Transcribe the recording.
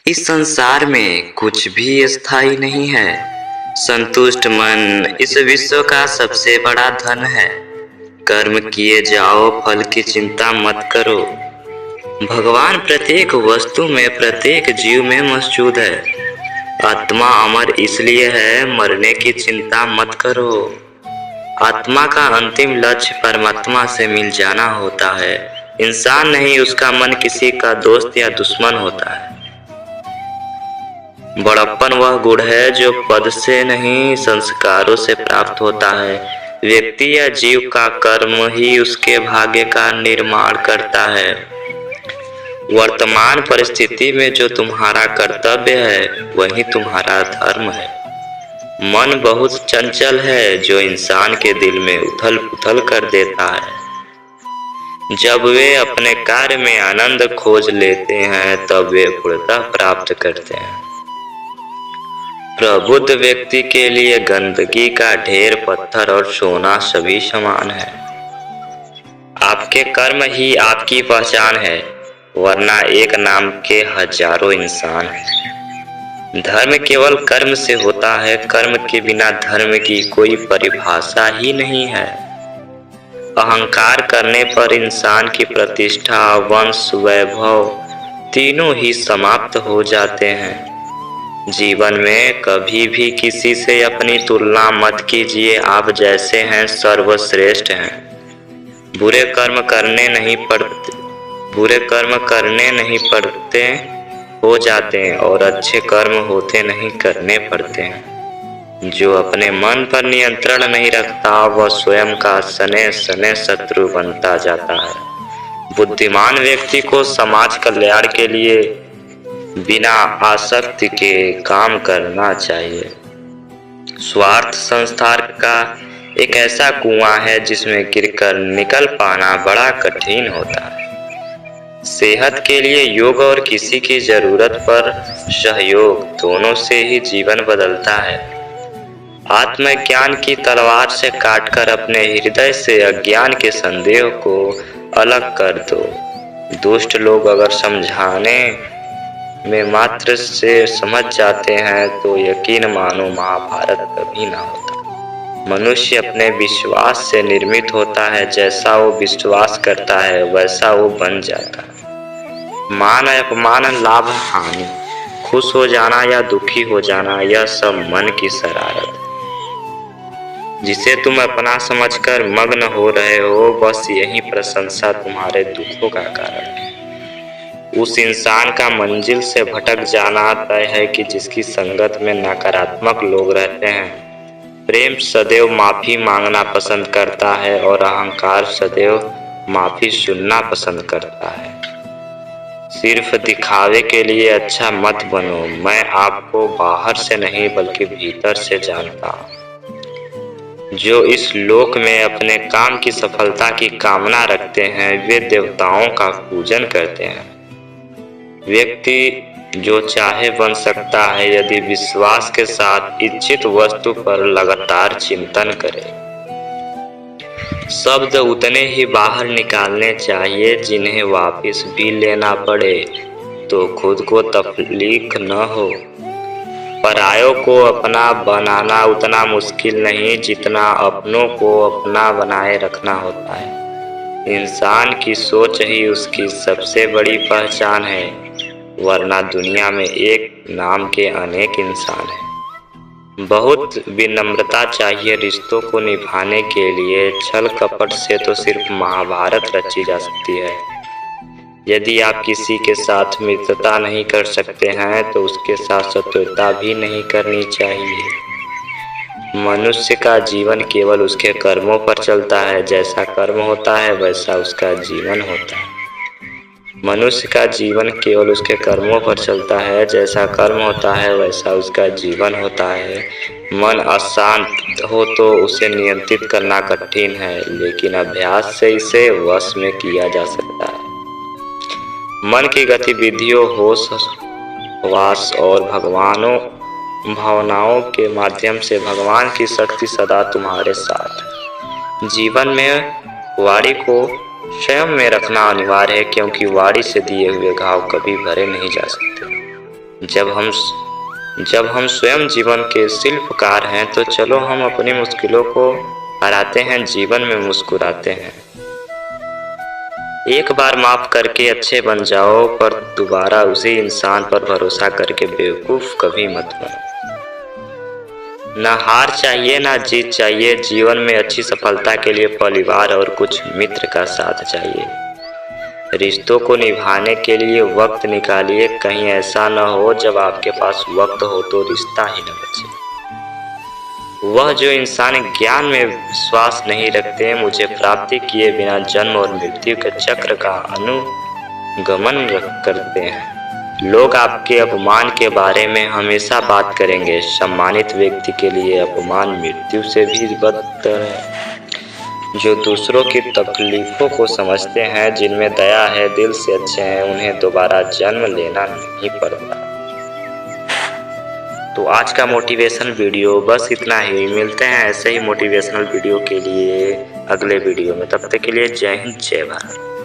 इस संसार में कुछ भी स्थायी नहीं है। संतुष्ट मन इस विश्व का सबसे बड़ा धन है। कर्म किए जाओ, फल की चिंता मत करो। भगवान प्रत्येक वस्तु में, प्रत्येक जीव में मौजूद है। आत्मा अमर इसलिए है, मरने की चिंता मत करो। आत्मा का अंतिम लक्ष्य परमात्मा से मिल जाना होता है। इंसान नहीं, उसका मन किसी का दोस्त या दुश्मन होता है। बड़प्पन वह गुण है जो पद से नहीं, संस्कारों से प्राप्त होता है। व्यक्ति या जीव का कर्म ही उसके भाग्य का निर्माण करता है। वर्तमान परिस्थिति में जो तुम्हारा कर्तव्य है वही तुम्हारा धर्म है। मन बहुत चंचल है जो इंसान के दिल में उथल पुथल कर देता है। जब वे अपने कार्य में आनंद खोज लेते हैं तब वे पूर्णता प्राप्त करते हैं। प्रबुद्ध व्यक्ति के लिए गंदगी का ढेर, पत्थर और सोना सभी समान है। आपके कर्म ही आपकी पहचान है, वरना एक नाम के हजारों इंसान हैं। धर्म केवल कर्म से होता है। कर्म के बिना धर्म की कोई परिभाषा ही नहीं है। अहंकार करने पर इंसान की प्रतिष्ठा, वंश, वैभव तीनों ही समाप्त हो जाते हैं। जीवन में कभी भी किसी से अपनी तुलना मत कीजिए। आप जैसे हैं सर्वश्रेष्ठ हैं। बुरे कर्म करने नहीं पड़ते हो जाते हैं और अच्छे कर्म होते नहीं करने पड़ते हैं। जो अपने मन पर नियंत्रण नहीं रखता वह स्वयं का सने सने शत्रु बनता जाता है। बुद्धिमान व्यक्ति को समाज कल्याण के लिए बिना आसक्ति के काम करना चाहिए। स्वार्थ संसार का एक ऐसा कुआं है जिसमें गिरकर निकल पाना बड़ा कठिन होता है। सेहत के लिए योग और किसी की जरूरत पर सहयोग, दोनों से ही जीवन बदलता है। आत्मज्ञान की तलवार से काटकर अपने हृदय से अज्ञान के संदेह को अलग कर दो। दुष्ट लोग अगर समझाने में मात्र से समझ जाते हैं तो यकीन मानो महाभारत कभी ना होता। मनुष्य अपने विश्वास से निर्मित होता है। जैसा वो विश्वास करता है वैसा वो बन जाता है। मान अपमान, लाभ हानि, खुश हो जाना या दुखी हो जाना, यह सब मन की शरारत है। जिसे तुम अपना समझकर मग्न हो रहे हो, बस यही प्रशंसा तुम्हारे दुखों का कारण है। उस इंसान का मंजिल से भटक जाना तय है कि जिसकी संगत में नकारात्मक लोग रहते हैं। प्रेम सदैव माफी मांगना पसंद करता है और अहंकार सदैव माफी सुनना पसंद करता है। सिर्फ दिखावे के लिए अच्छा मत बनो। मैं आपको बाहर से नहीं बल्कि भीतर से जानता हूँ। जो इस लोक में अपने काम की सफलता की कामना रखते हैं वे देवताओं का पूजन करते हैं। व्यक्ति जो चाहे बन सकता है यदि विश्वास के साथ इच्छित वस्तु पर लगातार चिंतन करे। शब्द उतने ही बाहर निकालने चाहिए जिन्हें वापस भी लेना पड़े तो खुद को तकलीफ न हो। परायों को अपना बनाना उतना मुश्किल नहीं जितना अपनों को अपना बनाए रखना होता है। इंसान की सोच ही उसकी सबसे बड़ी पहचान है, वरना दुनिया में एक नाम के अनेक इंसान हैं। बहुत विनम्रता चाहिए रिश्तों को निभाने के लिए। छल कपट से तो सिर्फ महाभारत रची जा सकती है। यदि आप किसी के साथ मित्रता नहीं कर सकते हैं तो उसके साथ शत्रुता भी नहीं करनी चाहिए। मनुष्य का जीवन केवल उसके कर्मों पर चलता है। जैसा कर्म होता है वैसा उसका जीवन होता है। मनुष्य का जीवन केवल उसके कर्मों पर चलता है। जैसा कर्म होता है वैसा उसका जीवन होता है। मन अशांत हो तो उसे नियंत्रित करना कठिन है, लेकिन अभ्यास से इसे वश में किया जा सकता है। मन की गतिविधियों, होश, वास और भावनाओं के माध्यम से भगवान की शक्ति सदा तुम्हारे साथ है। जीवन में वाणी को स्वयं में रखना अनिवार्य है, क्योंकि वाणी से दिए हुए घाव कभी भरे नहीं जा सकते। जब हम स्वयं जीवन के शिल्पकार हैं तो चलो हम अपनी मुश्किलों को हराते हैं, जीवन में मुस्कुराते हैं। एक बार माफ करके अच्छे बन जाओ, पर दोबारा उसी इंसान पर भरोसा करके बेवकूफ कभी मत बनो। ना हार चाहिए ना जीत चाहिए, जीवन में अच्छी सफलता के लिए परिवार और कुछ मित्र का साथ चाहिए। रिश्तों को निभाने के लिए वक्त निकालिए, कहीं ऐसा न हो जब आपके पास वक्त हो तो रिश्ता ही न बचे। वह जो इंसान ज्ञान में विश्वास नहीं रखते, मुझे प्राप्ति किए बिना जन्म और मृत्यु के चक्र का अनुगमन करते हैं। लोग आपके अपमान के बारे में हमेशा बात करेंगे, सम्मानित व्यक्ति के लिए अपमान मृत्यु से भी बदतर है। जो दूसरों की तकलीफों को समझते हैं, जिनमें दया है, दिल से अच्छे हैं, उन्हें दोबारा जन्म लेना नहीं पड़ता। तो आज का मोटिवेशनल वीडियो बस इतना ही। मिलते हैं ऐसे ही मोटिवेशनल वीडियो के लिए अगले वीडियो में। तब तक के लिए जय हिंद, जय भारत।